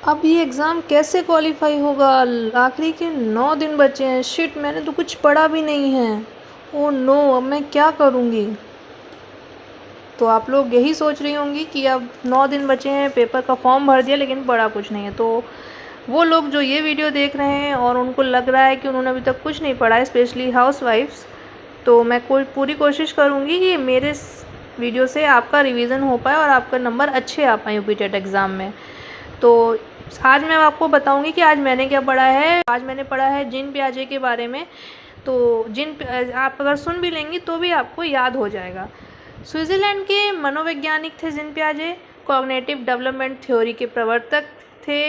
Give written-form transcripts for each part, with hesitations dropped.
अब ये एग्ज़ाम कैसे क्वालिफाई होगा? आखिरी के 9 दिन बचे हैं। शिट, मैंने तो कुछ पढ़ा भी नहीं है। ओह नो, अब मैं क्या करूँगी? तो आप लोग यही सोच रही होंगी कि अब 9 दिन बचे हैं, पेपर का फॉर्म भर दिया लेकिन पढ़ा कुछ नहीं है। तो वो लोग जो ये वीडियो देख रहे हैं और उनको लग रहा है कि उन्होंने अभी तक कुछ नहीं पढ़ा है, स्पेशली हाउसवाइफ्स, तो मैं पूरी कोशिश करूँगी कि मेरे इस वीडियो से आपका रिवीजन हो पाए और आपका नंबर अच्छे आ पाए यूपी टेट एग्ज़ाम में। तो आज मैं आपको बताऊंगी कि आज मैंने क्या पढ़ा है। आज मैंने पढ़ा है जीन पियाजे के बारे में। तो आप अगर सुन भी लेंगी तो भी आपको याद हो जाएगा। स्विट्ज़रलैंड के मनोवैज्ञानिक थे जीन पियाजे। कॉग्निटिव डेवलपमेंट थ्योरी के प्रवर्तक थे।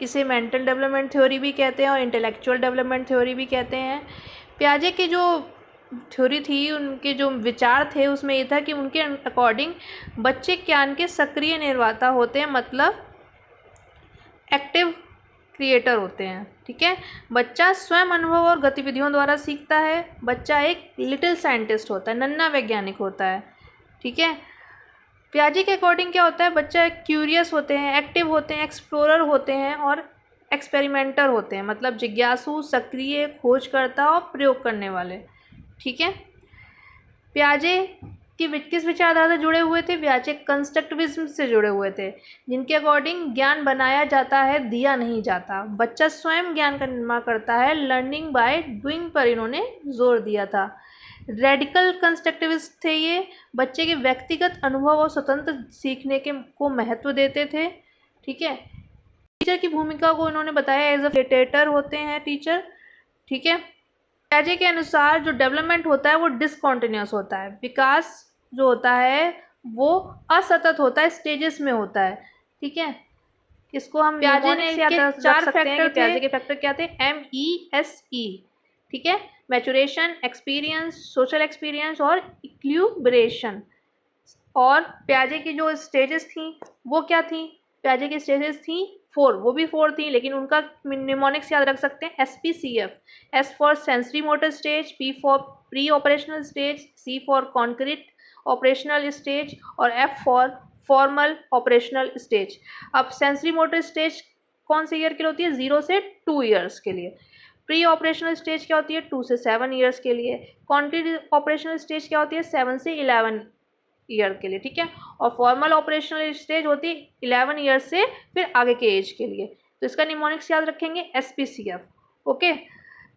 इसे मेंटल डेवलपमेंट थ्योरी भी कहते हैं और इंटेलेक्चुअल डेवलपमेंट थ्योरी भी कहते हैं। पियाजे की जो थ्योरी थी, उनके जो विचार थे, उसमें ये था कि उनके अकॉर्डिंग बच्चे ज्ञान के सक्रिय निर्माता होते हैं, मतलब एक्टिव क्रिएटर होते हैं। ठीक है, बच्चा स्वयं अनुभव और गतिविधियों द्वारा सीखता है। बच्चा एक लिटिल साइंटिस्ट होता है, नन्हा वैज्ञानिक होता है। ठीक है, पियाजे के अकॉर्डिंग क्या होता है? बच्चा क्यूरियस होते हैं, एक्टिव होते हैं, एक्सप्लोरर होते हैं और एक्सपेरिमेंटर होते हैं, मतलब जिज्ञासु, सक्रिय, खोजकर्ता और प्रयोग करने वाले। ठीक है, पियाजे की किस विचारधारा से जुड़े हुए थे? पियाजे कंस्ट्रक्टिविज्म से जुड़े हुए थे, जिनके अकॉर्डिंग ज्ञान बनाया जाता है, दिया नहीं जाता। बच्चा स्वयं ज्ञान का निर्माण करता है, लर्निंग बाय डूइंग पर इन्होंने जोर दिया था। रेडिकल कंस्ट्रक्टिविस्ट थे ये। बच्चे के व्यक्तिगत अनुभव और स्वतंत्र सीखने के को महत्व देते थे। ठीक है, टीचर की भूमिका को इन्होंने बताया एज अ फैसिलिटेटर होते हैं टीचर। ठीक है, पियाजे के अनुसार जो डेवलपमेंट होता है वो डिसकॉन्टिन्यूस होता है। विकास जो होता है वो असतत होता है, स्टेजेस में होता है। ठीक है, इसको हम पियाजे निमोनिक ने से याद के रख 4 सकते हैं कि फैक्टर पियाजे थे। के फैक्टर क्या थे? MESE। ठीक है, मैचुरेशन, एक्सपीरियंस, सोशल एक्सपीरियंस और इक्ल्यूबरेशन। और पियाजे की जो स्टेजेस थी वो क्या थी? पियाजे की स्टेजेस थी 4, वो भी 4 थी, लेकिन उनका निमोनिक्स याद रख सकते हैं, SPCF। S for sensory motor stage, P for pre operational stage, C for concrete operational stage और F for formal operational stage. अब सेंसरी मोटर स्टेज कौन से ईयर के लिए होती है? 0 से 2 ईयर्स के लिए। प्री ऑपरेशनल स्टेज क्या होती है? 2 से 7 ईयर्स के लिए। कॉन्क्रीट ऑपरेशनल स्टेज क्या होती है? 7 से 11 ईयर के लिए। ठीक है, और फॉर्मल ऑपरेशनल स्टेज होती है 11 ईयर से फिर आगे के एज के लिए। तो इसका निमोनिक्स याद रखेंगे, SPCF। ओके,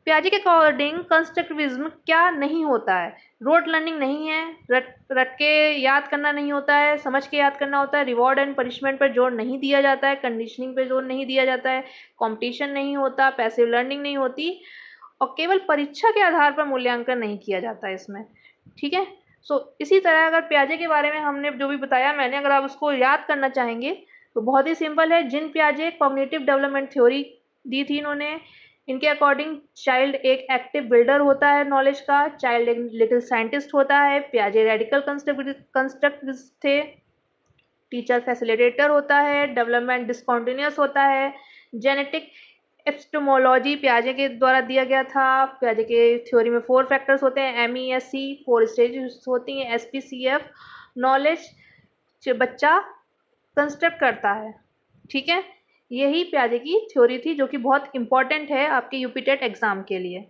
पियाजे के अकॉर्डिंग कंस्ट्रक्टिविज्म क्या नहीं होता है? रोट लर्निंग नहीं है, रट के याद करना नहीं होता है, समझ के याद करना होता है। रिवॉर्ड एंड पनिशमेंट पर जोर नहीं दिया जाता है, कंडीशनिंग पर जोर नहीं दिया जाता है, कॉम्पिटिशन नहीं होता, पैसिव लर्निंग नहीं होती और केवल परीक्षा के आधार पर मूल्यांकन नहीं किया जाता है इसमें। ठीक है, इसी तरह अगर पियाजे के बारे में हमने जो भी बताया मैंने, अगर आप उसको याद करना चाहेंगे तो बहुत ही सिंपल है। जीन पियाजे कॉग्निटिव डेवलपमेंट थ्योरी दी थी इन्होंने। इनके अकॉर्डिंग चाइल्ड एक एक्टिव बिल्डर होता है नॉलेज का, चाइल्ड एक लिटिल साइंटिस्ट होता है। पियाजे रेडिकल कंस्ट्रक्टिविस्ट थे। टीचर फैसिलिटेटर होता है। डेवलपमेंट डिसकॉन्टिन्यूस होता है। जेनेटिक एपिस्टेमोलॉजी पियाजे के द्वारा दिया गया था। पियाजे के थ्योरी में 4 फैक्टर्स होते हैं, MESE, 4 स्टेजेस होती हैं, SPCF। नॉलेज बच्चा कंस्ट्रक्ट करता है। ठीक है, यही पियाजे की थ्योरी थी जो कि बहुत इंपॉर्टेंट है आपके यूपी टेट एग्जाम के लिए।